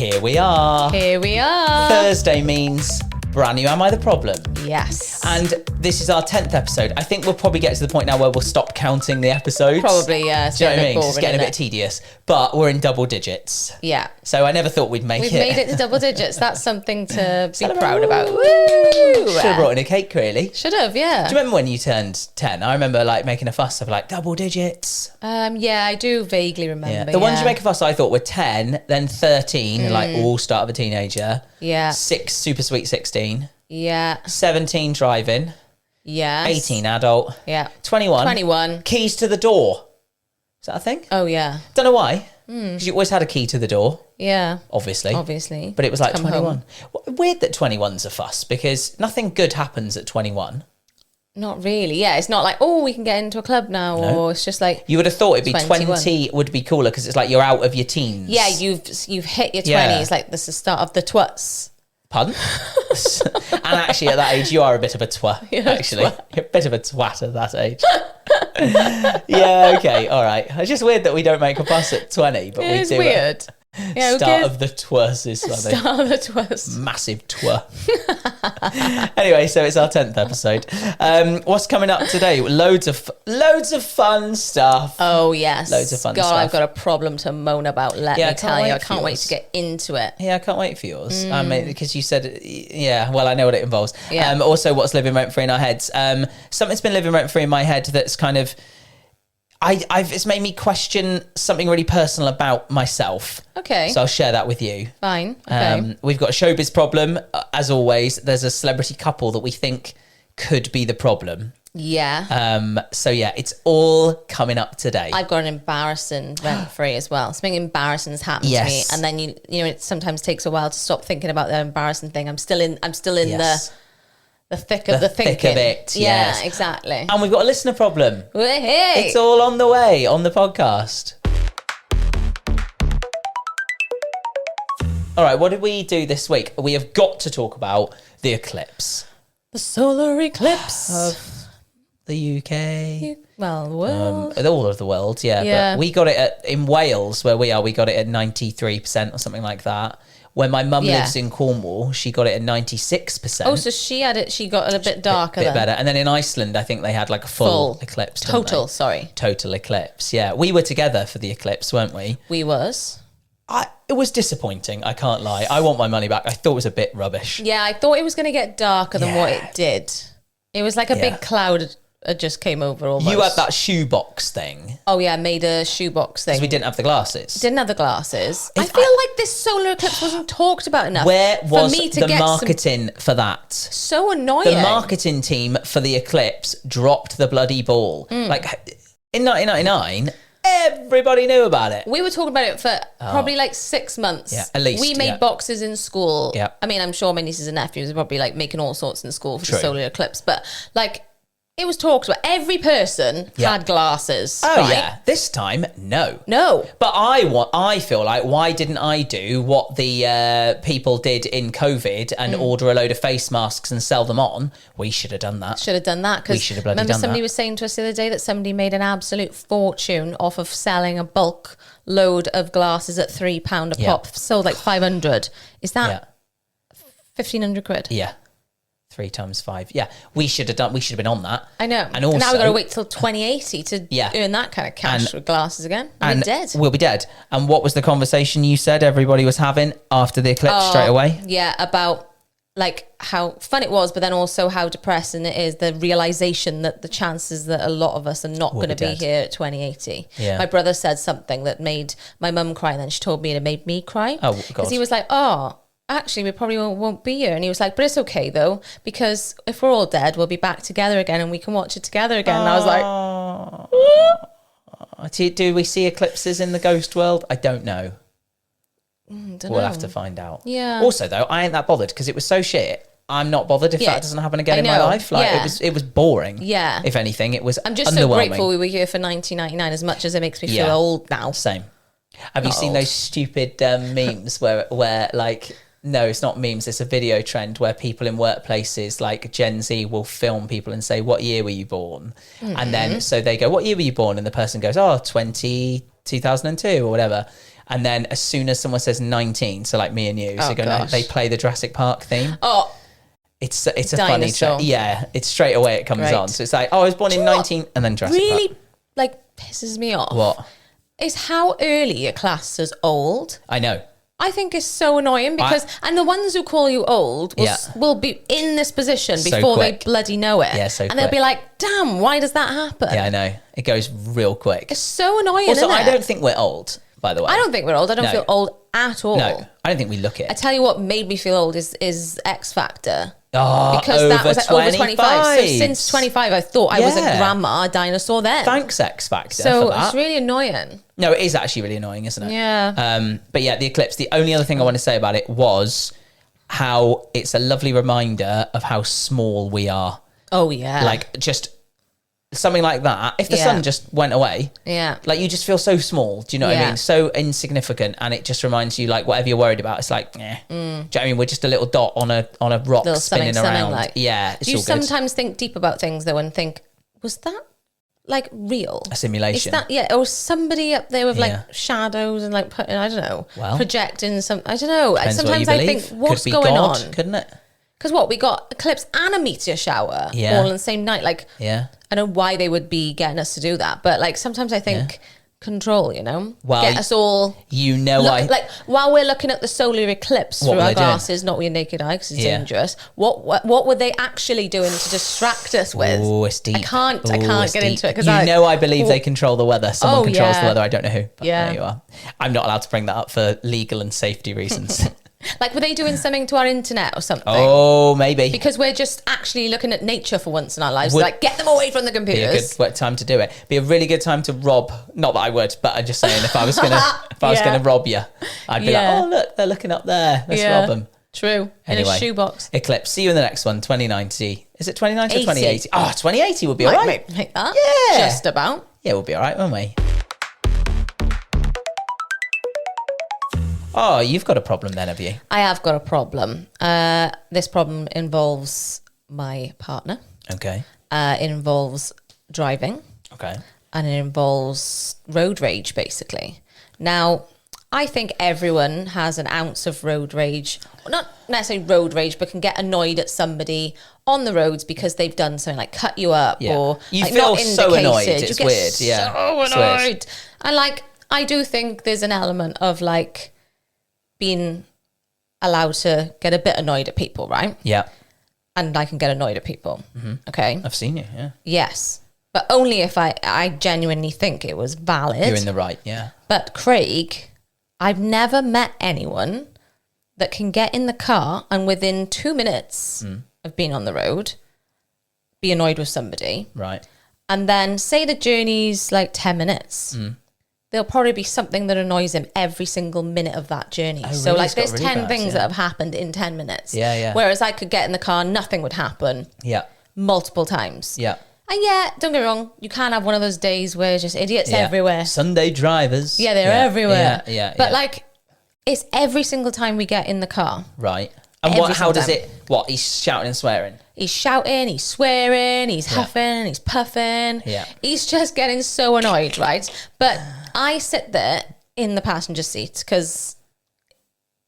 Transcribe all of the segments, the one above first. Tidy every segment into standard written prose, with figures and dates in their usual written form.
Here we are. Here we are. Thursday means brand new Am I the Problem? Yes. And this is our 10th episode. I think we'll probably get to the point now where we'll stop counting the episodes. Probably, yeah. Do you know what I mean? It's getting a bit tedious. But we're in double digits. Yeah. So I never thought we'd make We've it. made it to double digits. That's something to be proud about. Woo! Should have brought in a cake, really. Should have, yeah. Do you remember when you turned 10? I remember like making a fuss of like double digits. Yeah, I do vaguely remember. Yeah. The ones you make a fuss I thought were 10, then 13, like all start of a teenager. Yeah. 6, super sweet 16. Yeah. 17, driving. Yes. 18, adult. Yeah. 21. 21. Keys to the door. Is that a thing? Oh, yeah. Don't know why. Because you always had a key to the door. Yeah. Obviously. But it was like come 21. Weird that 21's a fuss because nothing good happens at 21. Not really. Yeah, it's not like, oh, we can get into a club now, or it's just like... You would have thought it'd be 21. 20 would be cooler because it's like you're out of your teens. Yeah, you've hit your 20s. Yeah. Like, this is the start of the twats. Pardon? And actually, at that age, you are a bit of a twat, actually. You're a bit of a twat at that age. Yeah, okay, all right. It's just weird that we don't make a fuss at 20, but we do. It's weird. Yeah, Start of the twers is something. Start of the twats. Massive twir. Anyway, so it's our 10th episode. What's coming up today? Loads of fun stuff. Oh, yes. Loads of fun God, stuff. I've got a problem to moan about, let me tell you. I can't wait yours. to get into it. Yeah, I can't wait for yours. Because you said, yeah, well, I know what it involves. Yeah. Also, what's living rent-free in our heads. Something's been living rent-free in my head that's kind of... it's made me question something really personal about myself. Okay. So I'll share that with you. Fine. Okay. We've got a showbiz problem. As always, there's a celebrity couple that we think could be the problem. Yeah. So yeah, it's all coming up today. I've got an embarrassing rent-free as well. Something embarrassing has happened to me, and then you know it sometimes takes a while to stop thinking about the embarrassing thing. I'm still in Yes. the thick of the thinking. Thick of it, Yeah, yes. exactly. And we've got a listener problem. Hey. It's all on the way on the podcast. All right, what did we do this week? We have got to talk about the eclipse. The solar eclipse Of the UK. Well, the world. All of the world, yeah. But we got it in Wales, where we are, we got it at 93% or something like that. When my mum lives in Cornwall, she got it at 96%. Oh, so she got a bit darker bit then. better. And then in Iceland, I think they had like a full eclipse. didn't Total, they? sorry. Total eclipse, yeah. We were together for the eclipse, weren't we? We was. It was disappointing, I can't lie. I want my money back. I thought it was a bit rubbish. Yeah, I thought it was going to get darker than what it did. It was like a big cloud just came over almost. You had that shoebox thing. Oh yeah, I made a shoebox thing. Because we didn't have the glasses. Didn't have the glasses. I feel like this solar eclipse wasn't talked about enough. Where was for me to the get marketing for that? So annoying. The marketing team for the eclipse dropped the bloody ball. Like, in 1999... everybody knew about it. We were talking about it for probably like 6 months. Yeah, at least. We made boxes in school. Yeah. I mean, I'm sure my nieces and nephews are probably like making all sorts in school for the solar eclipse, but like it was talked about. Every person had glasses. Oh right? yeah. This time, no. But I feel like, why didn't I do what the people did in COVID and order a load of face masks and sell them on? We should have done that. Should have done that. We should have bloody remember done somebody that. was saying to us the other day that somebody made an absolute fortune off of selling a bulk load of glasses at £3 a pop. Sold like 500. Is that 1,500 quid? Yeah. 3 times 5. Yeah, we should have been on that. I know. And also, now we've got to wait till 2080 to earn that kind of cash with glasses again. We're dead. We'll be dead. And what was the conversation you said everybody was having after the eclipse straight away? Yeah, about like how fun it was, but then also how depressing it is. The realization that the chances that a lot of us are not going to be here at 2080. Yeah. My brother said something that made my mum cry, and then she told me it made me cry. Oh, God. Because he was like, actually, we probably won't be here. And he was like, but it's okay, though, because if we're all dead, we'll be back together again and we can watch it together again. And I was like... Do we see eclipses in the ghost world? I don't know. We'll have to find out. Yeah. Also, though, I ain't that bothered because it was so shit. I'm not bothered if that doesn't happen again in my life. Like it was boring. Yeah. If anything, it was I'm just underwhelming. so grateful we were here for 1999 as much as it makes me feel old now. Same. Have you seen those stupid memes where like... No, it's not memes. It's a video trend where people in workplaces like Gen Z will film people and say, what year were you born? And then, so they go, what year were you born? And the person goes, 2002 or whatever. And then as soon as someone says 19, so like me and you, so they play the Jurassic Park theme. Oh, it's a funny track. Yeah, it's straight away it comes on. So it's like, I was born in 19, and then Jurassic Park. Really, like, pisses me off. What? Is how early you're classed as old. I know. I think it's so annoying because, and the ones who call you old will be in this position before they bloody know it. Yeah, so and they'll be like, damn, why does that happen? Yeah, I know. It goes real quick. It's so annoying, also, isn't it? I don't think we're old, by the way. I don't think we're old. I don't feel old at all. No, I don't think we look it. I tell you what made me feel old is X Factor. Oh, because that was like over 25. So since 25, I thought I was a grandma, a dinosaur then. Thanks, X Factor. So it's really annoying. No, it is actually really annoying, isn't it? Yeah. But yeah, the eclipse. The only other thing I want to say about it was how it's a lovely reminder of how small we are. Oh yeah. Like just something like that. If the sun just went away, like you just feel so small. Do you know what I mean? So insignificant, and it just reminds you, like, whatever you're worried about, it's like, do you know what I mean? We're just a little dot on a rock little spinning around. Like, it's do you all good. sometimes think deep about things though, and think, was that like real? A simulation? Is that or somebody up there with like shadows and like putting, I don't know, projecting some, I don't know. Sometimes I think, what's going on? Couldn't it? Because we got eclipse and a meteor shower all in the same night. Like, I don't know why they would be getting us to do that, but like sometimes I think control, you know, get us all. You know, like while we're looking at the solar eclipse through our glasses, not with your naked eye because it's dangerous. What were they actually doing to distract us with? Oh, it's deep. I can't get into it because I believe they control the weather. Someone controls the weather. I don't know who. But there you are. I'm not allowed to bring that up for legal and safety reasons. Like, were they doing something to our internet or something? Oh, maybe. Because we're just actually looking at nature for once in our lives. Like, get them away from the computers. Be a good time to do it. Be a really good time to rob. Not that I would, but I'm just saying, if I was gonna rob you, I'd be like, oh look, they're looking up there. Let's rob them. True. Anyway, in a shoebox. Eclipse. See you in the next one. 2090. Is it 2090 or 2080? Oh, 2080 would be all right. Make that. Yeah. Just about. Yeah, we'll be all right, won't we? Oh, you've got a problem then, have you? I have got a problem. This problem involves my partner. Okay. It involves driving. Okay. And it involves road rage, basically. Now, I think everyone has an ounce of road rage. Not necessarily road rage, but can get annoyed at somebody on the roads because they've done something like cut you up or you like, feel not so annoyed. It's you get weird. So annoyed. And like, I do think there's an element of like being allowed to get a bit annoyed at people, right? Yeah. And I can get annoyed at people. Mm-hmm. Okay. I've seen you, yeah. Yes. But only if I genuinely think it was valid. You're in the right, yeah. But Craig, I've never met anyone that can get in the car and within 2 minutes of being on the road, be annoyed with somebody. Right. And then say the journey's like 10 minutes. There'll probably be something that annoys him every single minute of that journey. Oh, so really? like there's 10 things that have happened in 10 minutes. Yeah, yeah. Whereas I could get in the car, nothing would happen. Yeah. Multiple times. Yeah. And yeah, don't get me wrong, you can have one of those days where just idiots everywhere. Sunday drivers. Yeah, they're everywhere. Yeah. But like, it's every single time we get in the car. Right. And how does it, he's shouting and swearing? He's shouting, he's swearing, he's huffing, he's puffing. Yeah. He's just getting so annoyed, right? But I sit there in the passenger seat because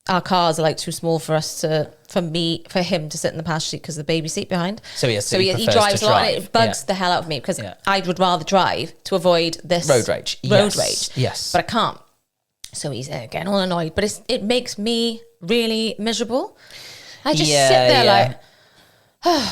our cars are like too small for him to sit in the passenger seat because of the baby seat behind. So he drives a lot and it bugs the hell out of me because I would rather drive to avoid this road rage. Yes. But I can't. So he's getting all annoyed. But it makes me really miserable. I just sit there like,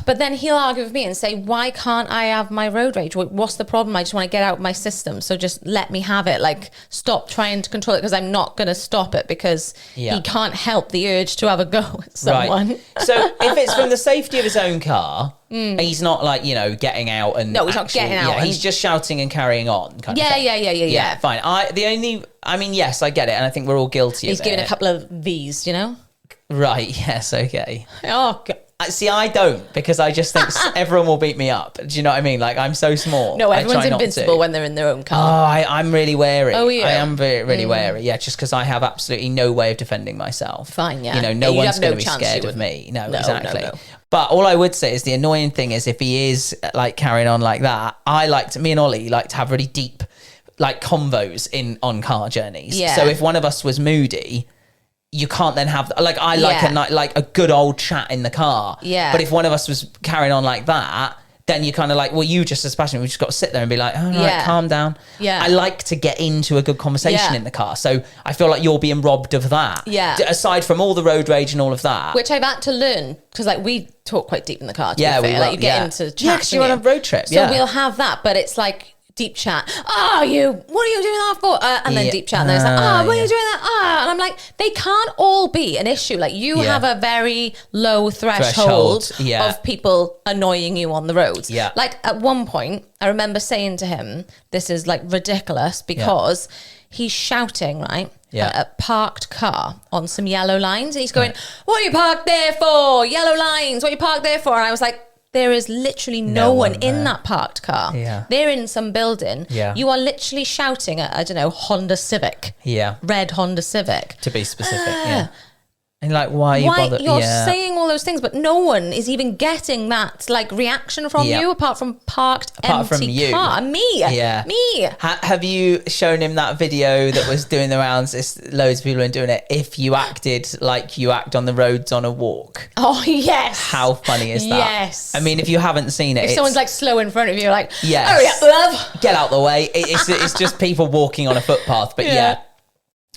but then he'll argue with me and say, why can't I have my road rage? What's the problem? I just want to get out of my system. So just let me have it. Like, stop trying to control it because I'm not going to stop it because he can't help the urge to have a go at someone. Right. So if it's from the safety of his own car, he's not like, getting out and... No, he's not getting out. Yeah, he's just shouting and carrying on. Yeah, fine. Yes, I get it. And I think we're all guilty of it. He's giving a couple of V's, Right, yes, okay. Oh, God. See, I don't, because I just think everyone will beat me up. Do you know what I mean? Like, I'm so small. No, everyone's invincible when they're in their own car. Oh, I'm really wary. Oh, yeah. I am really wary. Yeah, just because I have absolutely no way of defending myself. Fine, yeah. No one's going to be scared of me. No, exactly. No. But all I would say is the annoying thing is if he is like carrying on like that, me and Ollie like to have really deep like convos on car journeys. Yeah. So if one of us was moody, you can't then have like I like a night, like a good old chat in the car. Yeah. But if one of us was carrying on like that, then you kind of like, well, you just as passionate, we just got to sit there and be like, oh, right, calm down. Yeah. I like to get into a good conversation in the car. So I feel like you're being robbed of that. Yeah. Aside from all the road rage and all of that. Which I've had to learn, because like we talk quite deep in the car, to Yeah, be fair. we Like you get into chat. Yeah, because you're on a road trip. So we'll have that, but it's like deep chat. What are you doing that for? And then deep chat. And then it's like, what are you doing that? And I'm like, they can't all be an issue. Like you have a very low threshold of people annoying you on the roads. Yeah. Like at one point, I remember saying to him, this is like ridiculous because he's shouting, right? At a parked car on some yellow lines. And he's going, what are you parked there for? Yellow lines. What are you parked there for? And I was like, there is literally no one in that parked car. Yeah. They're in some building. Yeah. You are literally shouting at, I don't know, Honda Civic. Yeah. Red Honda Civic. To be specific, yeah. And like, why are you bothered? You're saying all those things, but no one is even getting that like reaction from you apart from empty car. Me. Yeah. Me. Have you shown him that video that was doing the rounds? Loads of people are doing it. If you acted like you act on the roads on a walk. Oh, yes. How funny is that? Yes. I mean, if you haven't seen it. If someone's like slow in front of you, you're like, yes. Hurry up, love. Get out the way. It's just people walking on a footpath. But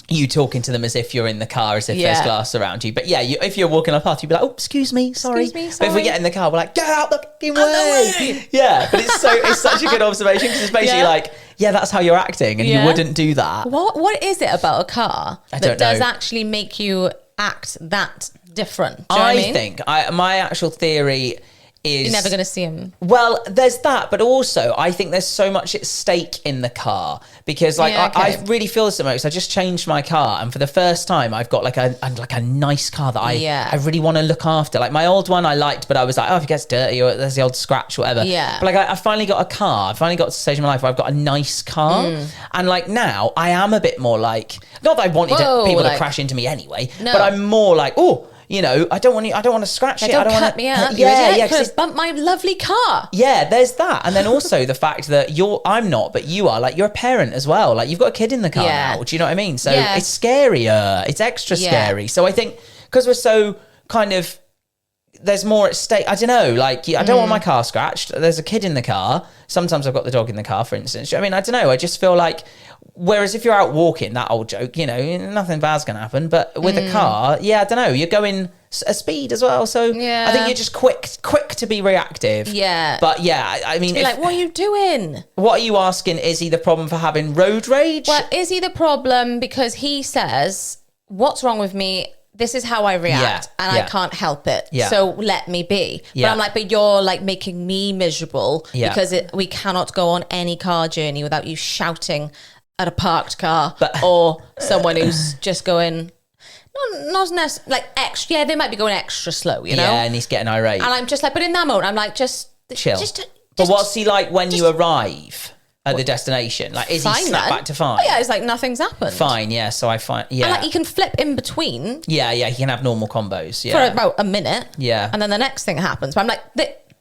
you talking to them as if you're in the car, as if there's glass around you. But if you're walking on a path, you'd be like, oh, excuse me, sorry. But if we get in the car, we're like, get out the fucking way. Yeah, but it's such a good observation because it's basically like, that's how you're acting and you wouldn't do that. What is it about a car that does actually make you act that different? Do you know what I mean? think my actual theory is... You're never going to see him. Well, there's that, but also I think there's so much at stake in the car because like I really feel this at the moment. I just changed my car and for the first time I've got like a nice car that I really want to look after. Like my old one I liked, but I was like, oh, if it gets dirty or there's the old scratch or whatever. Yeah. But like I finally got a car. I finally got to the stage in my life where I've got a nice car. And like now I am a bit more like, not that I wanted people to crash into me anyway, but I'm more like, oh, you know, I don't want to scratch it. Don't cut me up. Because bump my lovely car. Yeah, there's that. And then also the fact that I'm not, but you are, like, you're a parent as well. Like, you've got a kid in the car now. Do you know what I mean? So it's scarier. It's extra scary. So I think because we're so kind of, there's more at stake. I don't know. Like, I don't want my car scratched. There's a kid in the car. Sometimes I've got the dog in the car, for instance. I mean, I don't know. I just feel like, whereas if you're out walking, that old joke, you know, nothing bad's going to happen. But with a car, I don't know. You're going a speed as well. So I think you're just quick to be reactive. Yeah. But I mean, like, what are you doing? What are you asking? Is he the problem for having road rage? Well, is he the problem because he says, what's wrong with me? This is how I react and I can't help it. Yeah. So let me be. But I'm like, but you're like making me miserable because we cannot go on any car journey without you shouting at a parked car or someone who's just going, not necessarily, like extra. Yeah, they might be going extra slow, you know? Yeah, and he's getting irate. And I'm just like, but in that moment, I'm like, just chill. But what's he like when you arrive at the destination? Like, is he snapped back to fine? Oh, yeah, it's like nothing's happened. Fine, yeah. So I find, And like, he can flip in between. Yeah, he can have normal combos. Yeah. For about a minute. Yeah. And then the next thing happens. But I'm like,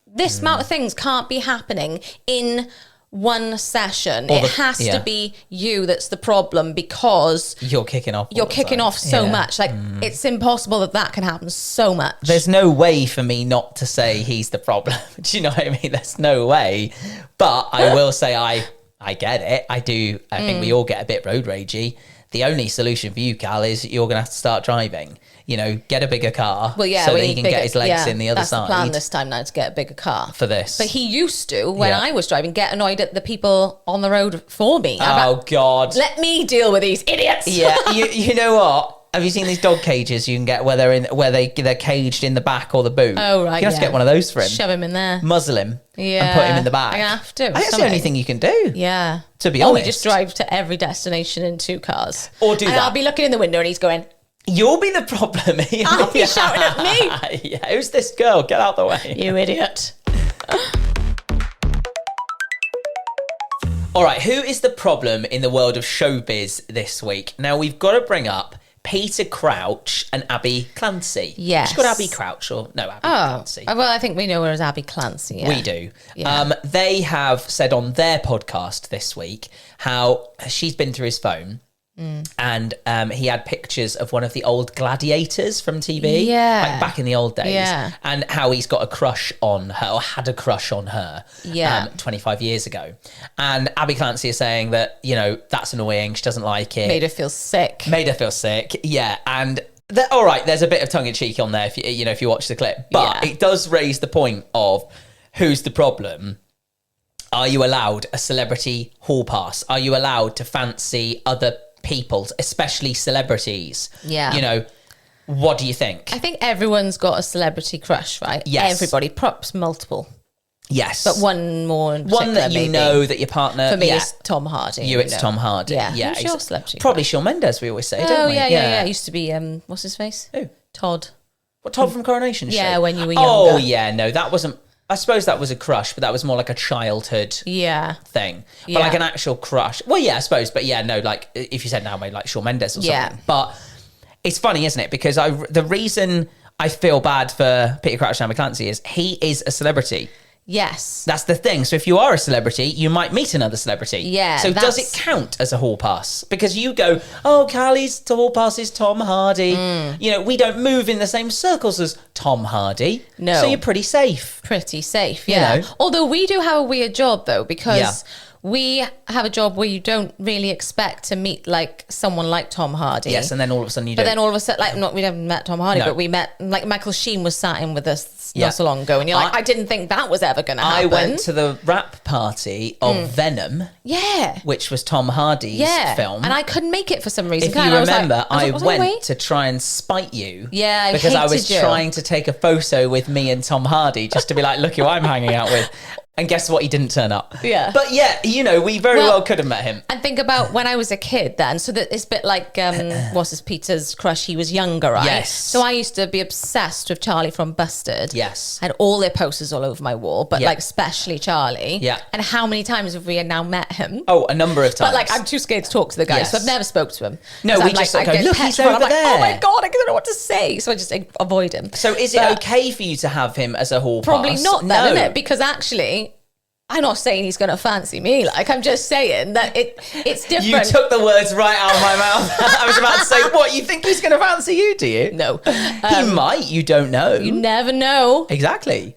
this amount of things can't be happening in one session. It has to be you that's the problem because you're kicking off. You're kicking off so much. Like it's impossible that can happen so much. There's no way for me not to say he's the problem. Do you know what I mean? There's no way. But I will say I get it. I do. I think we all get a bit road ragey. The only solution for you, Cal, is you're going to have to start driving. You know, get a bigger car so that he can get his legs in the other side. That's the plan this time now, to get a bigger car. For this. But he used to, when I was driving, get annoyed at the people on the road for me. God. Let me deal with these idiots. Yeah, you know what? Have you seen these dog cages you can get where they're caged in the back or the boot? Oh, right, you have to get one of those for him. Shove him in there. Muzzle him. Yeah. And put him in the back. I have to. I think that's the only thing you can do. Yeah. To be honest. Or we just drive to every destination in 2 cars. Or do that. And I'll be looking in the window and he's going, you'll be the problem. I'll be shouting at me. Yeah, who's this girl? Get out the way. You idiot. All right, who is the problem in the world of showbiz this week? Now, we've got to bring up Peter Crouch and Abby Clancy. Yes. She's got Abby Crouch Abby Clancy. Well, I think we know her as Abby Clancy. Yeah. We do. Yeah. They have said on their podcast this week how she's been through his phone. And he had pictures of one of the old gladiators from TV, like back in the old days, and how he's got a crush on her, or had a crush on her 25 years ago. And Abby Clancy is saying that, that's annoying, she doesn't like it. Made her feel sick, yeah. And all right, there's a bit of tongue-in-cheek on there if you watch the clip, but it does raise the point of who's the problem. Are you allowed a celebrity hall pass? Are you allowed to fancy other people, especially celebrities? What do you think? I think everyone's got a celebrity crush, right? Yes. Everybody, props multiple. Yes. But one more in one that maybe. know that your partner... For me, it's Tom Hardy. It's Tom Hardy. Yeah. Who's your celebrity Probably crush? Shawn Mendes, we always say, don't we? Yeah. Used to be, what's his face? Who? Todd. What, Todd from Coronation Street? Yeah, when you were younger. Oh, yeah, no, that wasn't... I suppose that was a crush, but that was more like a childhood thing. But like an actual crush. Well, yeah, I suppose. But yeah, no, like if you said now, maybe like Shawn Mendes or something. But it's funny, isn't it? Because the reason I feel bad for Peter Crouch and Abby Clancy is he is a celebrity. Yes. That's the thing. So if you are a celebrity, you might meet another celebrity. Yeah. So does it count as a hall pass? Because you go, oh, Kally's hall pass is Tom Hardy. We don't move in the same circles as Tom Hardy. No. So you're pretty safe. Yeah. Although we do have a weird job though, because we have a job where you don't really expect to meet like someone like Tom Hardy. Yes, and then all of a sudden you do. But then all of a sudden, we haven't met Tom Hardy, but we met, like Michael Sheen was sat in with us not so long ago, and you're like, I didn't think that was ever going to happen. I went to the wrap party of Venom, which was Tom Hardy's film, and I couldn't make it for some reason. If you remember, I went to try and spite you, because I was trying to take a photo with me and Tom Hardy, just to be like, look who I'm hanging out with. And guess what? He didn't turn up. Yeah. But we very well could have met him. And think about when I was a kid then. So that it's a bit like, Peter's crush? He was younger, right? Yes. So I used to be obsessed with Charlie from Busted. Yes. I had all their posters all over my wall, but like especially Charlie. Yeah. And how many times have we now met him? Oh, a number of times. But like, I'm too scared to talk to the guy, so I've never spoke to him. No, we just go, look, he's over there. Oh my God, I don't know what to say. So I just avoid him. So is it okay for you to have him as a hall pass? Probably not then, isn't it? Because actually... I'm not saying he's going to fancy me. Like, I'm just saying that it's different. You took the words right out of my mouth. I was about to say, what, you think he's going to fancy you, do you? No. He might, you don't know. You never know. Exactly.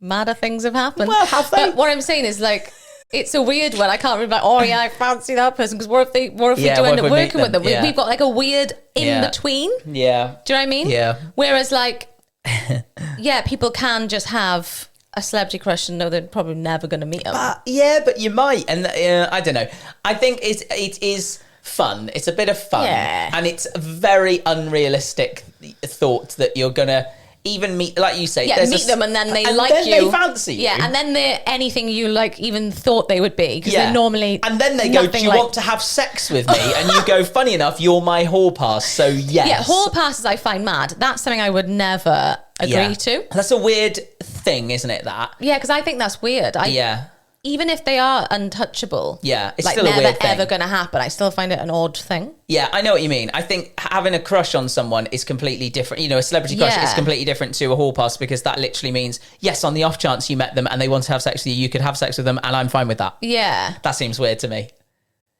Madder things have happened. Well, have they? But what I'm saying is, like, it's a weird one. I can't remember, like, oh, yeah, I fancy that person. Because what if we do end up working with them? We've got, like, a weird in-between. Yeah. Do you know what I mean? Yeah. Whereas, like, people can just have... a celebrity crush and know they're probably never going to meet him. But you might. And I don't know. I think it is fun. It's a bit of fun. Yeah. And it's a very unrealistic thought that you're going to even meet, like you say. Meet them and then they and like then you. They fancy you. Yeah, and then they're anything you like even thought they would be. Because they're normally and then they go, do you want to have sex with me? And you go, funny enough, you're my hall pass, so yes. Yeah, hall passes I find mad. That's something I would never agree to. That's a weird thing, isn't it, that? Yeah, because I think that's weird. Even if they are untouchable, it's like still a weird never thing. Ever going to happen. I still find it an odd thing. Yeah, I know what you mean. I think having a crush on someone is completely different. A celebrity crush is completely different to a hall pass, because that literally means, yes, on the off chance you met them and they want to have sex with you, you could have sex with them, and I'm fine with that. Yeah. That seems weird to me.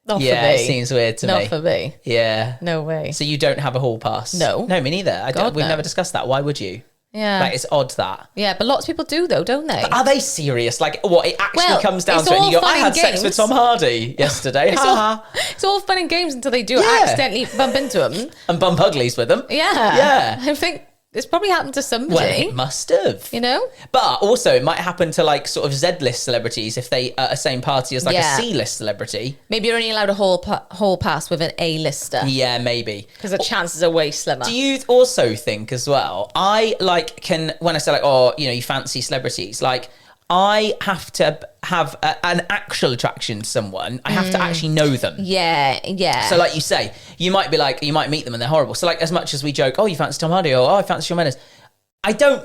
Not for me. It seems weird to me. Not for me. Yeah. No way. So you don't have a hall pass? No. No, me neither. We've never discussed that. Why would you? Yeah. Like, it's odd that. Yeah, but lots of people do though, don't they? But are they serious? Like, what, it actually comes down to it and you go, I had sex with Tom Hardy yesterday. It's all fun and games until they do accidentally bump into him. And bump uglies with them. Yeah. Yeah. I think it's probably happened to somebody. Well, it must have. But also, it might happen to, like, sort of Z-list celebrities if they are a same party as, like, a C-list celebrity. Maybe you're only allowed a whole pass with an A-lister. Yeah, maybe. Because the chances are way slimmer. Do you also think as well, when I say, like, you fancy celebrities, like, I have to have an actual attraction to someone. I have to actually know them. Yeah. So like you say, you might meet them and they're horrible. So like, as much as we joke, oh, you fancy Tom Hardy, or oh, I fancy Shawn Mendes, I do,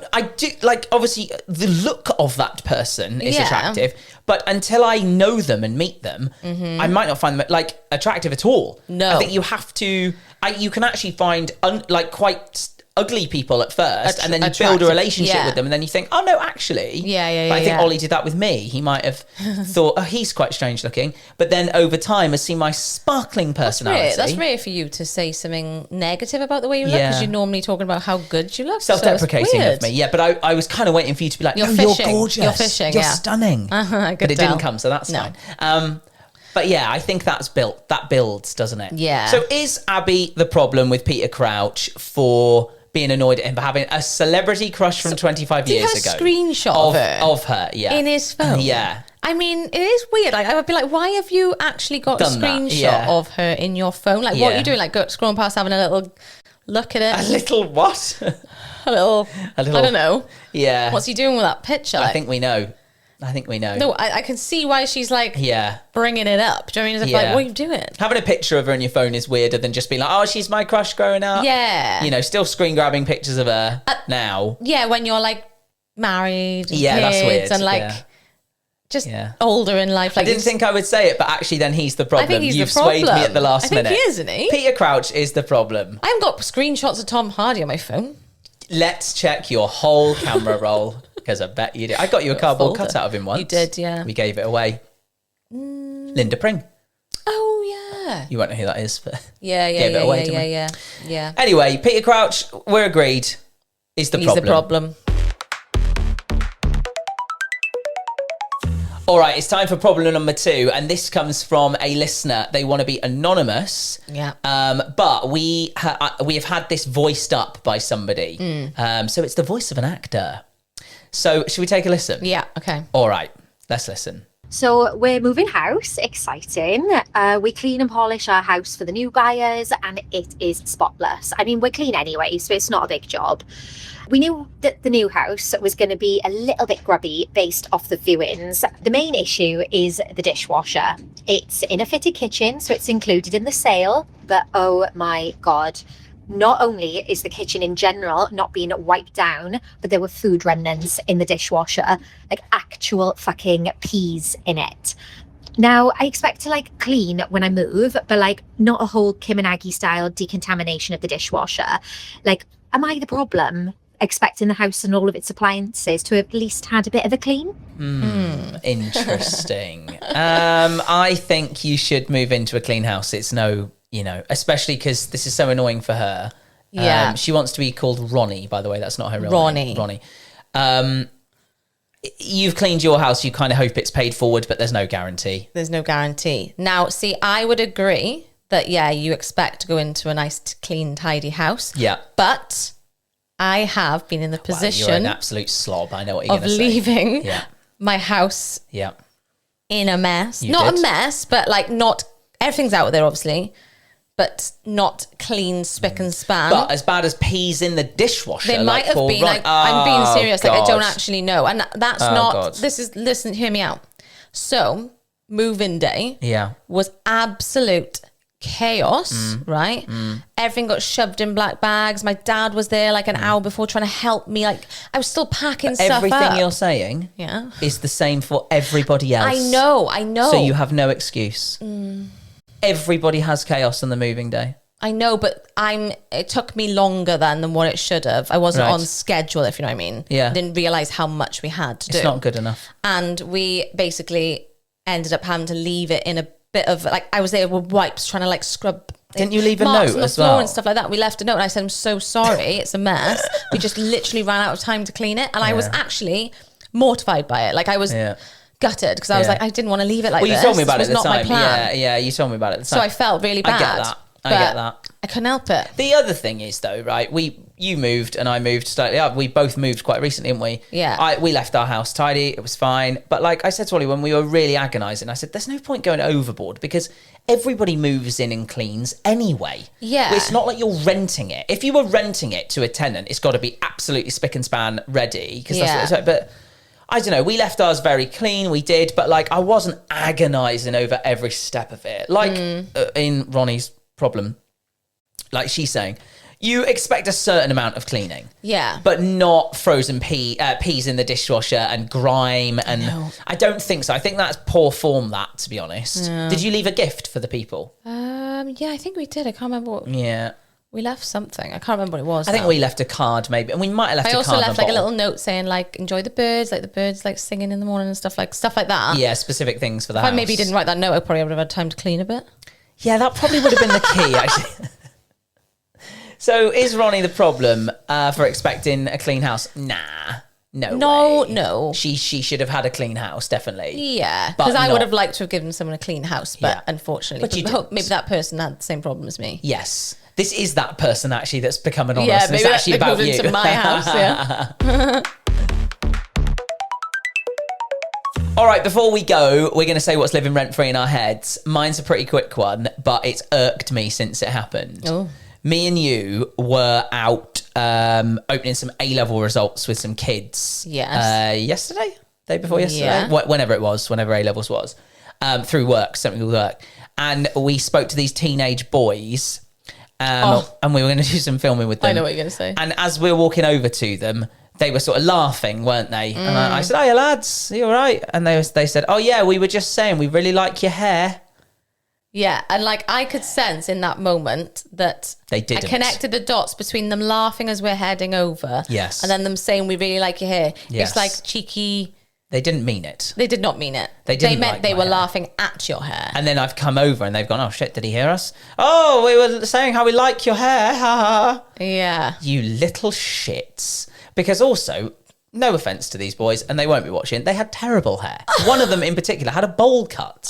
like, obviously the look of that person is attractive, but until I know them and meet them, I might not find them, like, attractive at all. No. I think you have to you can actually find like quite ugly people at first, and then you build a relationship with them, and then you think, oh no, actually, I think Ollie did that with me. He might have thought, oh, he's quite strange looking, but then over time has seen my sparkling personality. That's rare for you to say something negative about the way you look, because you're normally talking about how good you look. Self-deprecating of me, but I was kind of waiting for you to be like, you're gorgeous, you're fishing, you're stunning, but it didn't come, so that's fine. But yeah, I think that builds, doesn't it? Yeah. So is Abby the problem with Peter Crouch for being annoyed at him for having a celebrity crush from 25 years ago? Screenshot of her, in his phone. Yeah. I mean, it is weird. Like, I would be like, why have you actually got a screenshot of her in your phone? Like, what are you doing? Like, scrolling past, having a little look at it. A little what? a little. I don't know. Yeah. What's he doing with that picture? I think we know. No, I can see why she's like bringing it up. Do you know what I mean? Like, what are you doing? Having a picture of her on your phone is weirder than just being like, oh, she's my crush growing up. Yeah. You know, still screen grabbing pictures of her now. Yeah, when you're like married and kids that's weird. and like just older in life. Like, I didn't think I would say it, but actually then he's the problem. I think You've swayed me at the last minute. I think he is, isn't he? Peter Crouch is the problem. I haven't got screenshots of Tom Hardy on my phone. Let's check your whole camera roll. Because I bet you did. I got you a cardboard cutout of him once. You did, yeah. We gave it away. Linda Pring. Oh, yeah. You won't know who that is, but gave it away, didn't we? Yeah. Anyway, Peter Crouch, we're agreed, is the problem. He's the problem. All right, it's time for problem number 2, and this comes from a listener. They want to be anonymous. Yeah. But we have had this voiced up by somebody. So it's the voice of an actor. So should we take a listen? Yeah, okay. All right, let's listen. So we're moving house, exciting. We clean and polish our house for the new buyers and it is spotless. I mean, we're clean anyway, so it's not a big job. We knew that the new house was going to be a little bit grubby based off the viewings. The main issue is the dishwasher. It's in a fitted kitchen, so it's included in the sale, but oh my God. Not only is the kitchen in general not being wiped down, but there were food remnants in the dishwasher, like actual fucking peas in it. Now, I expect to like clean when I move, but like not a whole Kim and Aggie style decontamination of the dishwasher. Like, am I the problem? Expecting the house and all of its appliances to have at least had a bit of a clean? Interesting. I think you should move into a clean house. It's no... You know, especially because this is so annoying for her. Yeah. She wants to be called Ronnie, by the way. That's not her real name. Ronnie. You've cleaned your house. You kind of hope it's paid forward, but there's no guarantee. There's no guarantee. Now, see, I would agree that, you expect to go into a nice, clean, tidy house. Yeah. But I have been in the position... You're an absolute slob. I know what you're going to say. Of leaving my house in a mess. Not a mess, but like not... Everything's out there, obviously. But not clean, spick and span. But as bad as peas in the dishwasher. They might have been. Like, I'm being serious. Like, I don't actually know. And that's not... God. Listen, hear me out. So, move-in day was absolute chaos, right? Everything got shoved in black bags. My dad was there like an hour before trying to help me. Like, I was still packing stuff up. Everything you're saying is the same for everybody else. I know. So you have no excuse. Everybody has chaos on the moving day. I know, but it took me longer than what it should have. I wasn't on schedule, if you know what I mean. Yeah. I didn't realise how much we had to do. It's not good enough. And we basically ended up having to leave it in a bit of, like, I was there with wipes trying to like scrub. Didn't you leave a note on the as floor well? And stuff like that. We left a note and I said, I'm so sorry, it's a mess. We just literally ran out of time to clean it. And I was actually mortified by it. Like, I was... gutted because I was like, I didn't want to leave it like this. Well, you told me about it at the not time. My plan. Yeah, you told me about it at the time. So I felt really bad. I get that. I couldn't help it. The other thing is though, right? You moved and I moved slightly up. We both moved quite recently, didn't we? Yeah. We left our house tidy. It was fine. But like I said to Ollie, when we were really agonising, I said, there's no point going overboard because everybody moves in and cleans anyway. Yeah. It's not like you're renting it. If you were renting it to a tenant, it's got to be absolutely spick and span ready. Because that's what it's like. But I don't know, we left ours very clean, we did, but like I wasn't agonising over every step of it. Like in Ronnie's problem, like she's saying, you expect a certain amount of cleaning. Yeah. But not frozen peas in the dishwasher and grime. And I don't think so. I think that's poor form, that, to be honest. Yeah. Did you leave a gift for the people? Yeah, I think we did. I can't remember what. Yeah. We left something. I can't remember what it was. I think we left a card maybe. And we might have left a card. I also left like a little note saying like, enjoy the birds, like the birds like singing in the morning and stuff like that. Yeah, specific things for the house. If I maybe didn't write that note, I probably would have had time to clean a bit. Yeah, that probably would have been the key, actually. So is Ronnie the problem for expecting a clean house? Nah. No. She should have had a clean house, definitely. Yeah, because I would have liked to have given someone a clean house, but unfortunately, maybe that person had the same problem as me. Yes, this is that person actually that's become anonymous. Yeah, maybe it's actually about you. Into my house. Yeah. All right, before we go, we're going to say what's living rent free in our heads. Mine's a pretty quick one, but it's irked me since it happened. Oh. Me and you were out opening some A-level results with some kids. Yes. Yesterday? Day before yesterday? Yeah. Whenever it was, whenever A-levels was. Through work, something with work. And we spoke to these teenage boys and we were going to do some filming with them. I know what you're going to say. And as we were walking over to them, they were sort of laughing, weren't they? And I said, "Hiya, lads, are you all right?" And they said, "Oh, yeah, we were just saying we really like your hair." Yeah, and like I could sense in that moment that they didn't. I connected the dots between them laughing as we're heading over. Yes. And then them saying we really like your hair. Yes. It's like cheeky. They didn't mean it. They did not mean it. They meant they were laughing at your hair. And then I've come over and they've gone, "Oh shit, did he hear us? Oh, we were saying how we like your hair. Ha ha." Yeah. You little shits. Because also, no offense to these boys, and they won't be watching, they had terrible hair. One of them in particular had a bowl cut.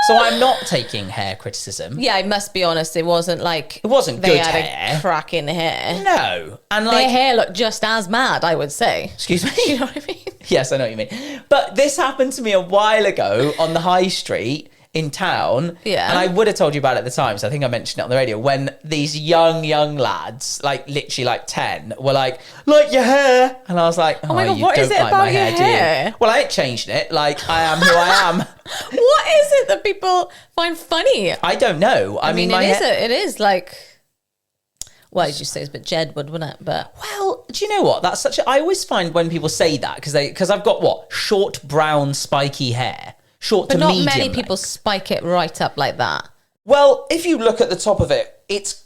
So I'm not taking hair criticism. Yeah, I must be honest. It wasn't like it wasn't they good had hair. A crack-in hair. No, and like their hair looked just as mad, I would say. Excuse me. You know what I mean? Yes, I know what you mean. But this happened to me a while ago on the high street in town. Yeah. And I would have told you about it at the time, so I think I mentioned it on the radio, when these young lads, like literally like 10, were like your hair. And I was like, oh my God, you what don't is it like about my your hair, do you? Well, I ain't changed it. Like, I am who I am. What is it that people find funny? I don't know. I mean, it is like, well, as you say, it's a bit Jedward, wouldn't it? But well, do you know what? That's I always find when people say that, because I've got short, brown, spiky hair. Short to medium. But not many people spike it right up like that. Well, if you look at the top of it, it's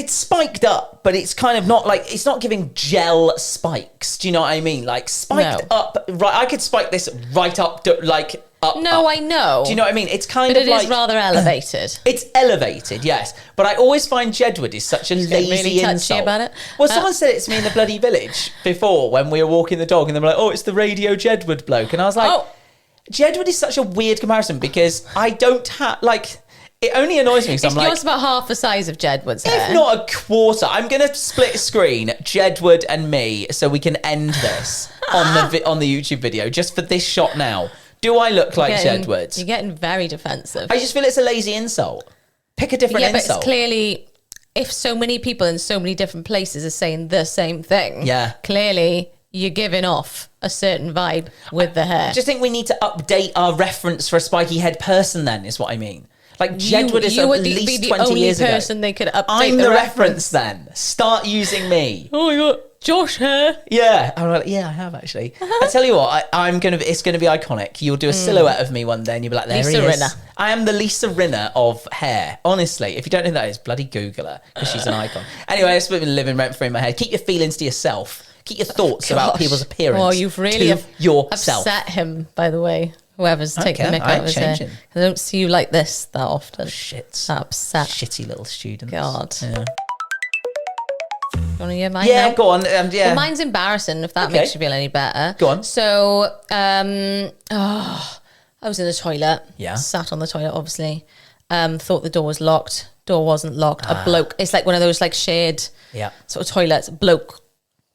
spiked up, but it's kind of not like, it's not giving gel spikes. Do you know what I mean? Like spiked up, right? I could spike this right up, like up. No, up. I know. Do you know what I mean? It's kind but of it like... is rather elevated. It's elevated, yes. But I always find Jedward is such a lazy really touchy insult. about it. Well, someone said it to me in the bloody village before when we were walking the dog, and they were like, "Oh, it's the Radio Jedward bloke." And I was like, Jedward is such a weird comparison because I don't have, like, it only annoys me because I'm like... Yours about half the size of Jedward's hair. If not a quarter. I'm going to split screen Jedward and me so we can end this on the YouTube video just for this shot now. Do I look like Jedward? You're getting very defensive. I just feel it's a lazy insult. Pick a different insult. But it's clearly, if so many people in so many different places are saying the same thing, clearly you're giving off a certain vibe with the hair. I just think we need to update our reference for a spiky head person then, is what I mean. Like, Jedward is at least 20 years ago. The only person they could update I'm the reference then. Start using me. Oh, you got Josh hair. Yeah. I'm like, yeah, I have actually. I tell you what, it's gonna be iconic. You'll do a silhouette of me one day and you'll be like, there Lisa he is. Rinna. I am the Lisa Rinna of hair. Honestly, if you don't know who that is, bloody Google her, because she's an icon. Anyway, it's been living rent free in my head. Keep your feelings to yourself. Keep your thoughts about people's appearance. Oh, you've really yourself. upset him, by the way. Whoever's taking the mick out of his hair. I don't see you like this that often. Shit. Upset. Shitty little students. God. Yeah. You want to hear mine now? Go on. Yeah. Well, mine's embarrassing, if that makes you feel any better. Go on. So, I was in the toilet. Yeah. Sat on the toilet, obviously. Thought the door was locked. Door wasn't locked. A bloke, it's like one of those like shared sort of toilets. A bloke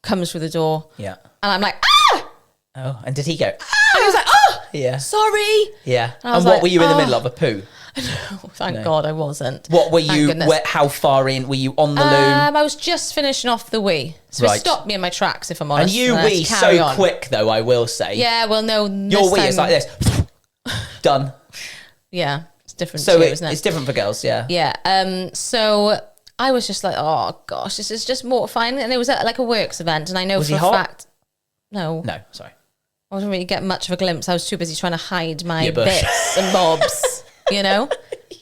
comes through the door. Yeah. And I'm like, ah! Oh, and did he go, ah! And he was like, oh! Yeah. Sorry. Yeah. And what were you in the middle of? A poo? No, thank God I wasn't. What were you, how far in? Were you on the loo? I was just finishing off the wee. So it stopped me in my tracks, if I'm honest. And you wee so quick, though, I will say. Yeah, well, no. Your wee is like this. Done. Yeah, it's different so isn't it? It's different for girls, yeah. Yeah. So I was just like, oh, gosh, this is just mortifying. And it was at like a works event, and I know for a fact... No. No, sorry. I wasn't really getting much of a glimpse. I was too busy trying to hide my bits and bobs, you know?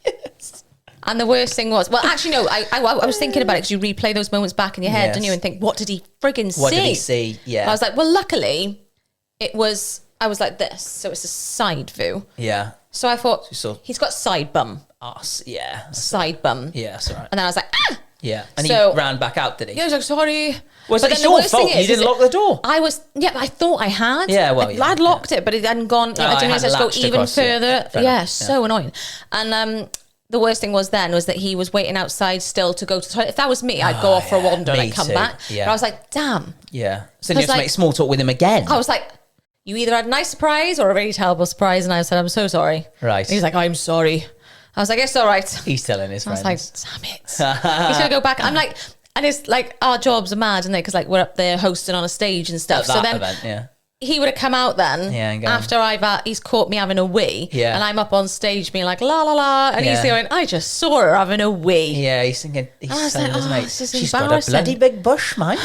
Yes. And the worst thing was, well, actually, no, I was thinking about it because you replay those moments back in your head, Yes. don't you? And think, what did he friggin' see? What did he see? Yeah. I was like, well, luckily, I was like this. So it's a side view. Yeah. So I thought, So- he's got side bum. Us. Yeah. Side bum. Yeah, that's all right. And then I was like, ah! Yeah. And So- he ran back out, did he? Yeah, I was like, sorry. Was But it then your the worst fault? thing You is didn't lock the door. But I thought I had. Yeah, well, yeah, I'd locked it, but it hadn't gone. Oh, I I didn't realize I hadn't had to latched go even across it. further. Fair Yeah, enough, so annoying. And the worst thing was that he was waiting outside still to go to the toilet. If that was me, I'd go off for a wander and me I'd come too. back. Yeah. But I was like, damn. Yeah. So you I was have to like- make small talk with him again. I was like, you either had a nice surprise or a really terrible surprise. And I said, I'm so sorry. Right. And he's like, I'm sorry. I was like, it's all right. He's telling his I was friends. like, damn it. He's going to go back. I'm like, and it's like, our jobs are mad, isn't they? Because like we're up there hosting on a stage and stuff. At that So then event, yeah. he would have come out then Yeah, and gone- after he's caught me having a wee. Yeah. And I'm up on stage being like, la, la, la. And he's Yeah. going, I just saw her having a wee. Yeah, he's thinking, he's I was saying, like, isn't oh, he? this is She's got a embarrassing. bloody big bush, mate.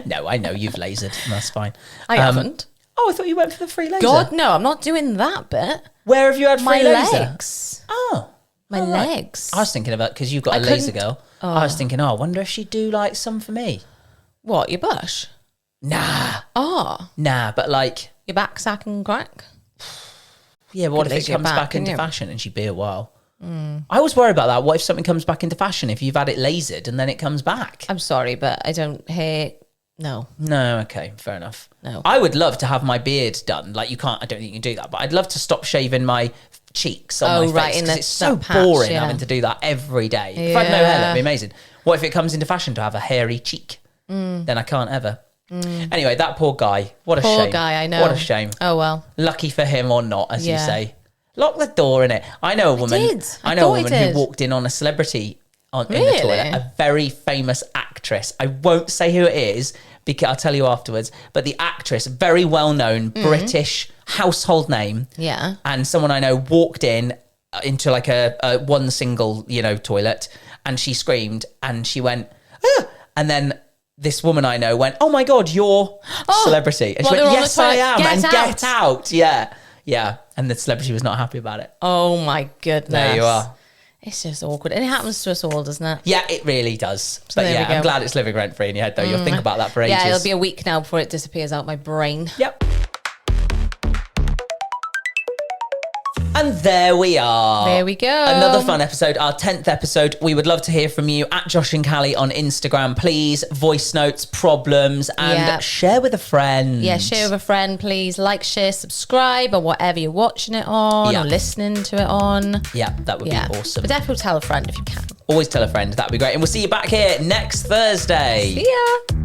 No, I know you've lasered. That's fine. I haven't. Oh, I thought you went for the free laser. God, no, I'm not doing that bit. Where have you had free My laser? legs. Oh. My all right. legs. I was thinking about, because you've got a I laser couldn't- girl. I was thinking, I wonder if she'd do like some for me. What, your bush? Nah, Oh, but like, your back sack and crack? yeah, what Could if it laser your comes back, back into couldn't you? fashion and she'd be a while? I always worry about that. What if something comes back into fashion if you've had it lasered and then it comes back? I'm sorry, but I don't hate. No. No, okay, fair enough. No. I would love to have my beard done. Like, you can't, I don't think you can do that, but I'd love to stop shaving my cheeks on Oh, my right, face in because the- it's so that patch, boring yeah. having to do that every day. If I had no hair, that'd be amazing. What if it comes into fashion to have a hairy cheek? Then I can't ever. Anyway, that poor guy. What a Poor shame. guy, I know. What a shame. Oh, well. Lucky for him or not, as you Yeah. say. Lock the door in it. I know a woman. did. I I know a thought I woman who did. walked in on a celebrity in the Really? toilet. A very famous actress. I won't say who it is because I'll tell you afterwards. But the actress, very well known British household name. Yeah. And someone I know walked in into like a one single, toilet, and she screamed and she went, ah! And then this woman I know went, oh my God, you're celebrity. And she Well, they went, were on the yes, I toilet. am. Get and out. get out. Yeah. Yeah. And the celebrity was not happy about it. Oh, my goodness. There you are. It's just awkward. And it happens to us all, doesn't it? Yeah, it really does. But there we yeah, I'm go. glad it's living rent free in your head, though. You'll think about that for ages. Yeah, it'll be a week now before it disappears out my brain. Yep. And there we are. There we go. Another fun episode, our 10th episode. We would love to hear from you at Josh and Kally on Instagram. Please, voice notes, problems, and Yeah. share with a friend. Yeah, share with a friend, please. Like, share, subscribe, or whatever you're watching it on Yeah. or listening to it on. Yeah, that would Yeah. be awesome. But definitely tell a friend if you can. Always tell a friend. That would be great. And we'll see you back here next Thursday. See ya.